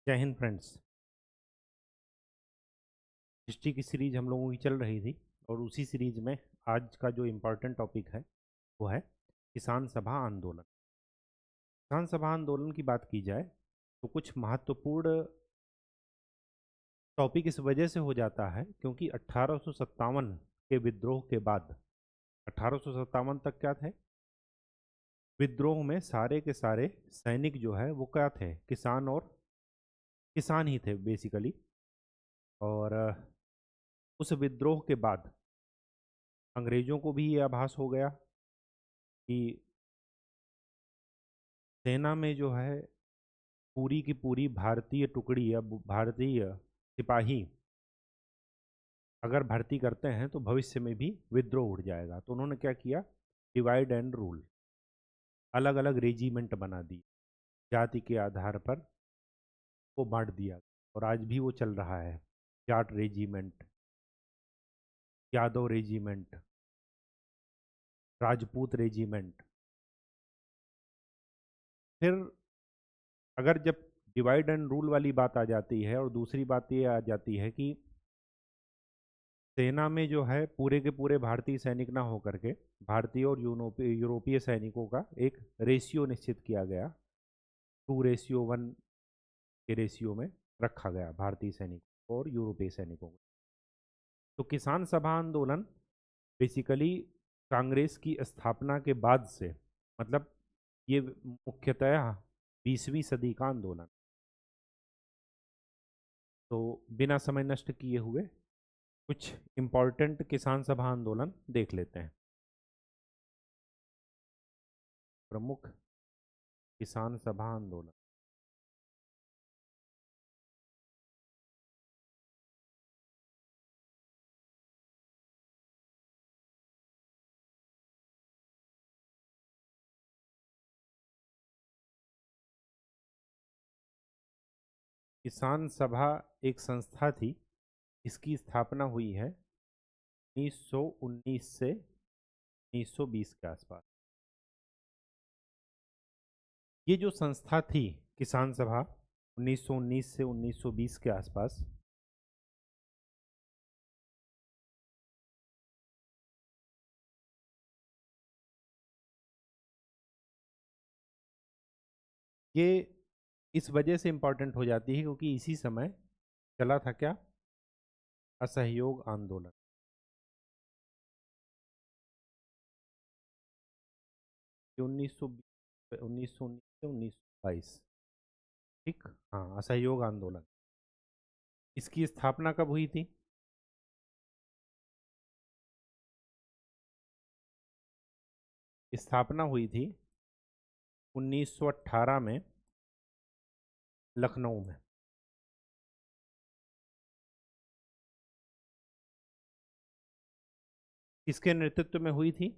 जय Hind friends. History की series हम लोगों की चल रही थी और उसी सीरीज में आज का जो इम्पोर्टेंट टॉपिक है वो है किसान सभा आंदोलन। किसान सभा आंदोलन की बात की जाए तो कुछ महत्वपूर्ण टॉपिक इस वजह से हो जाता है क्योंकि 1857 के विद्रोह के बाद 1857 तक क्या थे? विद्रोह में सारे के सारे सैनिक जो है वो क्या थे? किसान और किसान ही थे बेसिकली। और उस विद्रोह के बाद अंग्रेजों को भी ये आभास हो गया कि सेना में जो है पूरी की पूरी भारतीय टुकड़ी या भारतीय सिपाही अगर भर्ती करते हैं तो भविष्य में भी विद्रोह उठ जाएगा। तो उन्होंने क्या किया? डिवाइड एंड रूल, अलग अलग रेजिमेंट बना दी, जाति के आधार पर वो बांट दिया और आज भी वो चल रहा है। Jat regiment, Yadav regiment, Rajput regiment. फिर अगर जब डिवाइड एंड रूल वाली बात आ जाती है और दूसरी बात ये आ जाती है कि सेना में जो है पूरे के पूरे भारतीय सैनिक ना होकर के भारतीय और यूरोपीय सैनिकों का एक रेशियो निश्चित किया गया। 2:1 के रेशियो में रखा गया भारतीय सैनिकों और यूरोपीय सैनिकों को। तो किसान सभा आंदोलन बेसिकली कांग्रेस की स्थापना के बाद से, मतलब ये मुख्यतः 20वीं सदी का आंदोलन। तो बिना समय नष्ट किए हुए कुछ इम्पोर्टेंट किसान सभा आंदोलन देख लेते हैं। प्रमुख किसान सभा आंदोलन। किसान सभा एक संस्था थी। इसकी स्थापना हुई है 1919 से 1920 के आसपास। ये जो संस्था थी किसान सभा 1919 से 1920 के आसपास, ये इस वजह से इम्पोर्टेंट हो जाती है क्योंकि इसी समय चला था क्या? असहयोग आंदोलन। 1919 से 1922। ठीक, हाँ, असहयोग आंदोलन। इसकी स्थापना कब हुई थी? स्थापना हुई थी 1918 में लखनऊ में। किसके नेतृत्व में हुई थी?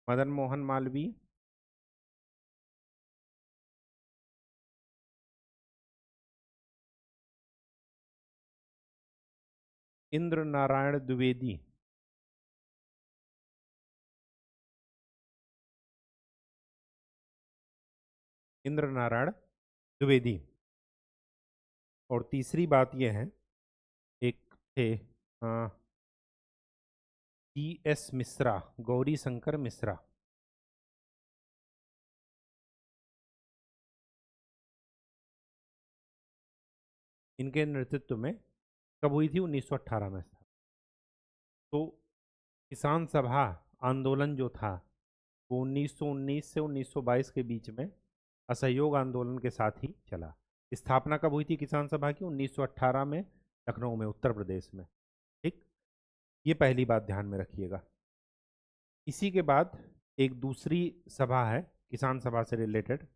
मदन मोहन मालवीय, इंद्र नारायण द्विवेदी, इंद्र नारायण द्विवेदी। और तीसरी बात यह है, एक थे G.S. मिश्रा, गौरी शंकर मिश्रा। इनके नेतृत्व में कब हुई थी? 1918 में। तो किसान सभा आंदोलन जो था वो 1919 से 1922 के बीच में असहयोग आंदोलन के साथ ही चला। स्थापना कब हुई थी किसान सभा की? 1918 में लखनऊ में, उत्तर प्रदेश में। ठीक, ये पहली बात ध्यान में रखिएगा। इसी के बाद एक दूसरी सभा है किसान सभा से रिलेटेड।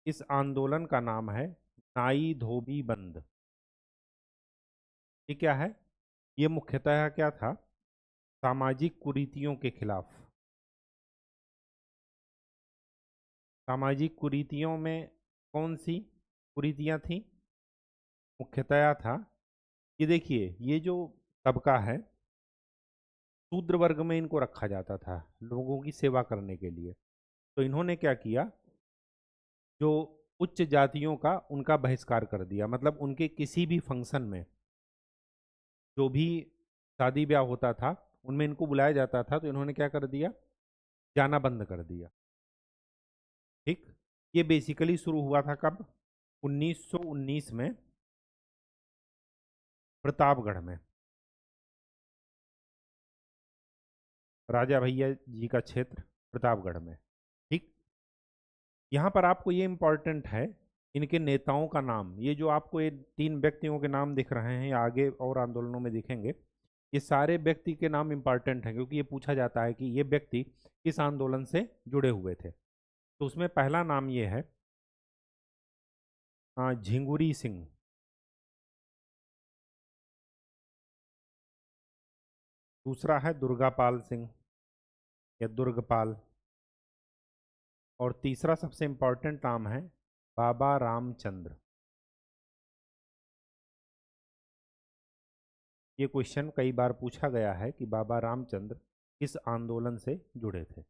इस आंदोलन का नाम है नाई धोबी बंद। ये क्या है? ये मुख्यतः क्या था? सामाजिक कुरीतियों के खिलाफ। सामाजिक कुरीतियों में कौन सी कुरीतियां थी? मुख्यतया था, ये देखिए, ये जो तबका है शूद्र वर्ग में इनको रखा जाता था लोगों की सेवा करने के लिए। तो इन्होंने क्या किया? जो उच्च जातियों का उनका बहिष्कार कर दिया। मतलब उनके किसी भी फंक्शन में जो भी शादी ब्याह होता था उनमें इनको बुलाया जाता था तो इन्होंने क्या कर दिया, जाना बंद कर दिया। ठीक, ये बेसिकली शुरू हुआ था कब, 1919 में प्रतापगढ़ में, राजा भैया जी का क्षेत्र प्रतापगढ़ में। ठीक, यहाँ पर आपको ये इम्पोर्टेंट है, इनके नेताओं का नाम, ये जो आपको ये 3 व्यक्तियों के नाम दिख रहे हैं या आगे और आंदोलनों में दिखेंगे, ये सारे व्यक्ति के नाम इम्पॉर्टेंट हैं क्योंकि ये पूछा जाता है कि ये व्यक्ति किस आंदोलन से जुड़े हुए थे। तो उसमें पहला नाम ये है झिंगुरी सिंह। दूसरा है दुर्गापाल सिंह या दुर्गपाल। और तीसरा सबसे इम्पोर्टेंट नाम है बाबा रामचंद्र। ये क्वेश्चन कई बार पूछा गया है कि बाबा रामचंद्र किस आंदोलन से जुड़े थे।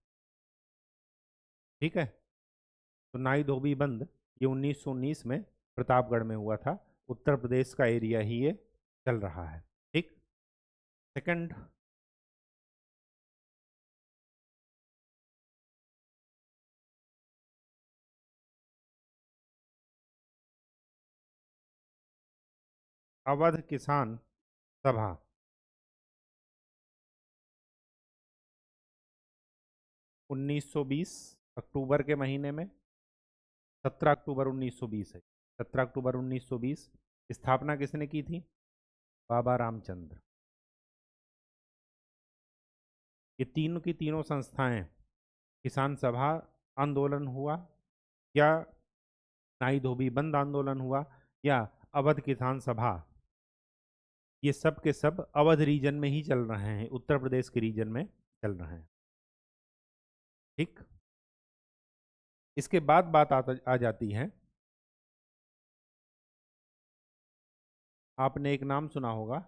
ठीक है, तो नाई धोबी बंद ये 1919 में प्रतापगढ़ में हुआ था। उत्तर प्रदेश का एरिया ही ये चल रहा है। ठीक, सेकंड, अवध किसान सभा 1920 अक्टूबर के महीने में, 17 अक्टूबर 1920 है, 17 अक्टूबर 1920। स्थापना किसने की थी, बाबा रामचंद्र। ये तीनों की तीनों संस्थाएं, किसान सभा आंदोलन हुआ या नाई धोबी बंद आंदोलन हुआ या अवध किसान सभा, ये सब के सब अवध रीजन में ही चल रहे हैं, उत्तर प्रदेश के रीजन में चल रहे हैं। ठीक, इसके बाद बात आ जाती है, आपने एक नाम सुना होगा,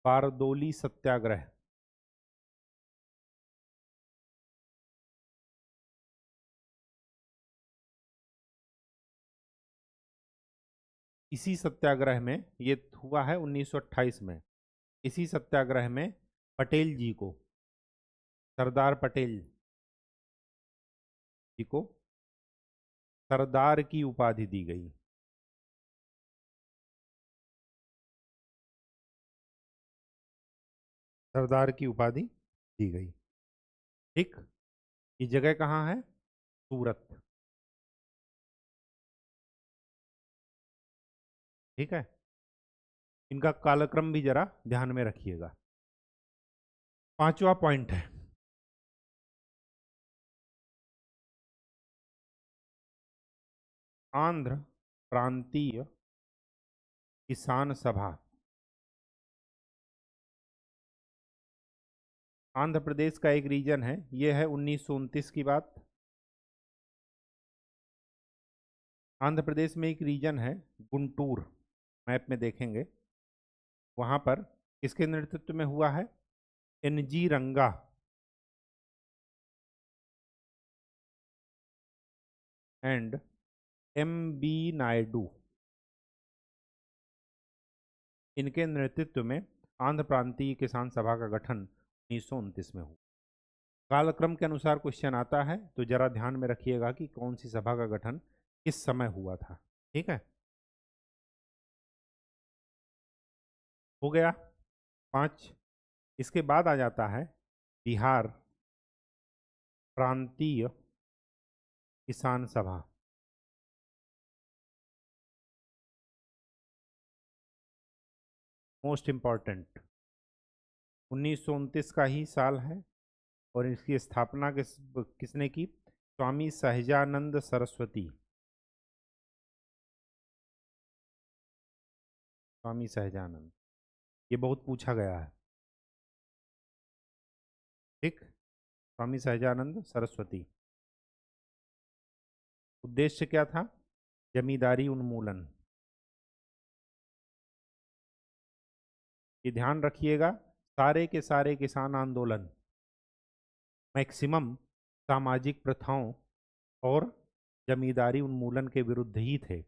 बारदोली सत्याग्रह। इसी सत्याग्रह में ये हुआ है 1928 में। इसी सत्याग्रह में पटेल जी को, सरदार पटेल जी को सरदार की उपाधि दी गई। सरदार की उपाधि दी गई। ठीक, ये जगह कहाँ है, सूरत। ठीक है, इनका कालक्रम भी जरा ध्यान में रखिएगा। पांचवा पॉइंट है, आंध्र प्रांतीय किसान सभा। आंध्र प्रदेश का एक रीजन है, यह है 1929 की बात। आंध्र प्रदेश में एक रीजन है गुंटूर, मैप में देखेंगे, वहां पर किसके नेतृत्व में हुआ है, एनजी रंगा एंड एम बी नायडू, इनके नेतृत्व में आंध्र प्रांतीय किसान सभा का गठन 1929 में हुआ। कालक्रम के अनुसार क्वेश्चन आता है तो जरा ध्यान में रखिएगा कि कौन सी सभा का गठन किस समय हुआ था। ठीक है, हो गया 5। इसके बाद आ जाता है बिहार प्रांतीय किसान सभा। मोस्ट इम्पॉर्टेंट, 1929 का ही साल है और इसकी स्थापना किसने की, स्वामी सहजानंद सरस्वती। स्वामी सहजानंद, ये बहुत पूछा गया है। ठीक, स्वामी सहजानंद सरस्वती। उद्देश्य क्या था, जमींदारी उन्मूलन। ये ध्यान रखिएगा, सारे के सारे किसान आंदोलन मैक्सिमम सामाजिक प्रथाओं और जमींदारी उन्मूलन के विरुद्ध ही थे।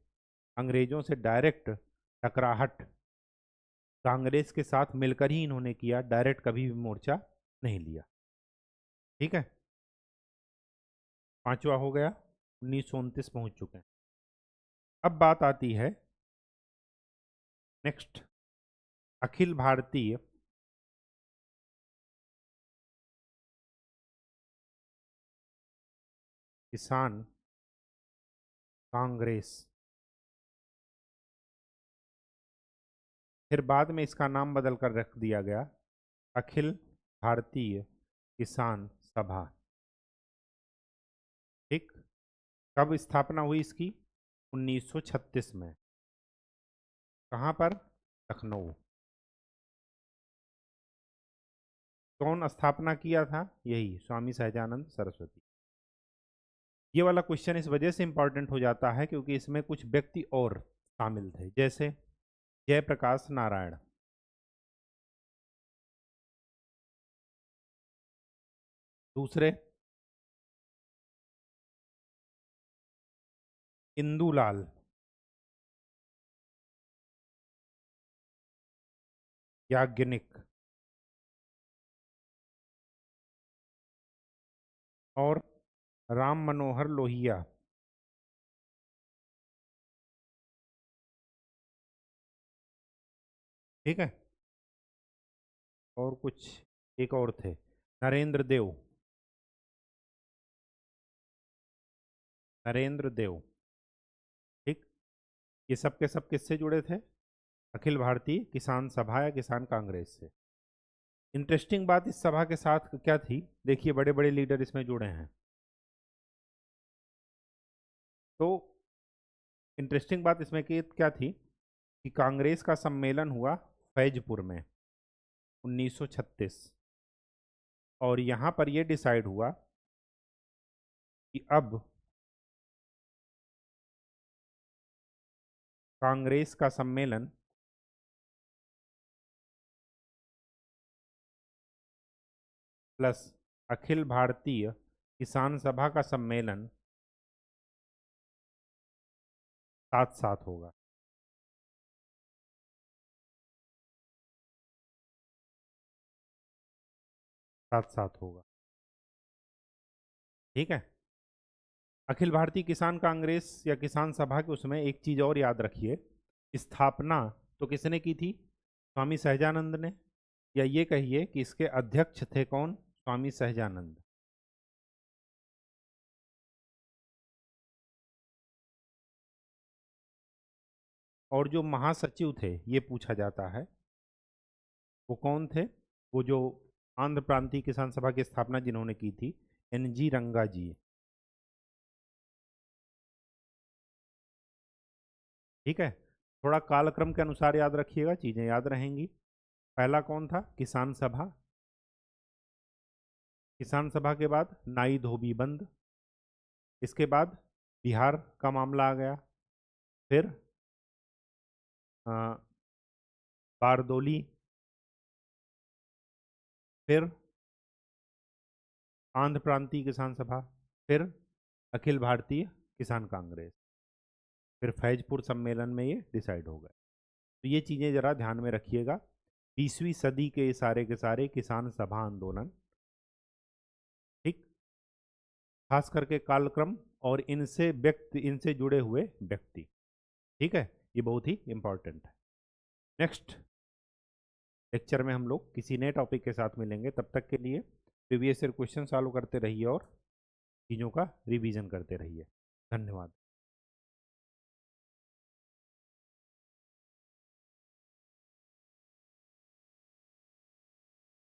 अंग्रेजों से डायरेक्ट टकराहट कांग्रेस के साथ मिलकर ही इन्होंने किया, डायरेक्ट कभी भी मोर्चा नहीं लिया। ठीक है, पांचवा हो गया। 1929 पहुंच चुके हैं। अब बात आती है नेक्स्ट, अखिल भारतीय किसान कांग्रेस। फिर बाद में इसका नाम बदल कर रख दिया गया अखिल भारतीय किसान सभा। ठीक, कब स्थापना हुई इसकी? 1936 में। कहाँ पर? लखनऊ। कौन स्थापना किया था? यही स्वामी सहजानंद सरस्वती। ये वाला क्वेश्चन इस वजह से इंपॉर्टेंट हो जाता है क्योंकि इसमें कुछ व्यक्ति और शामिल थे, जैसे जयप्रकाश नारायण, दूसरे इंदुलाल, याज्ञनिक और राम मनोहर लोहिया। ठीक है, और कुछ एक और थे, नरेंद्र देव, नरेंद्र देव। ठीक, ये सब के सब किससे जुड़े थे? अखिल भारतीय किसान सभा या किसान कांग्रेस से। इंटरेस्टिंग बात इस सभा के साथ क्या थी, देखिए बड़े बड़े लीडर इसमें जुड़े हैं। तो इंटरेस्टिंग बात इसमें की क्या थी कि कांग्रेस का सम्मेलन हुआ फैजपुर में 1936, और यहाँ पर यह डिसाइड हुआ कि अब कांग्रेस का सम्मेलन प्लस अखिल भारतीय किसान सभा का सम्मेलन साथ साथ होगा। साथ साथ होगा। ठीक है, अखिल भारतीय किसान कांग्रेस या किसान सभा के उसमें एक चीज और याद रखिए, स्थापना तो किसने की थी? स्वामी सहजानंद ने, या ये कहिए कि इसके अध्यक्ष थे कौन? स्वामी सहजानंद। और जो महासचिव थे ये पूछा जाता है, वो कौन थे? वो जो आंध्र प्रांतीय किसान सभा की स्थापना जिन्होंने की थी, NG रंगा जी। ठीक है, थोड़ा कालक्रम के अनुसार याद रखिएगा, चीजें याद रहेंगी। पहला कौन था? किसान सभा। किसान सभा के बाद नाई धोबी बंद। इसके बाद बिहार का मामला आ गया। फिर अ, बारदोली। फिर आंध्र प्रांतीय किसान सभा। फिर अखिल भारतीय किसान कांग्रेस। फिर फैजपुर सम्मेलन में ये डिसाइड हो गए। तो ये चीज़ें ज़रा ध्यान में रखिएगा। 20वीं सदी के सारे किसान सभा आंदोलन, ठीक, खास करके कालक्रम और इनसे जुड़े हुए व्यक्ति। ठीक है, ये बहुत ही इंपॉर्टेंट है। नेक्स्ट लेक्चर में हम लोग किसी नए टॉपिक के साथ मिलेंगे। तब तक के लिए प्रीवियस ईयर क्वेश्चन सॉल्व करते रहिए और चीज़ों का रिवीजन करते रहिए। धन्यवाद।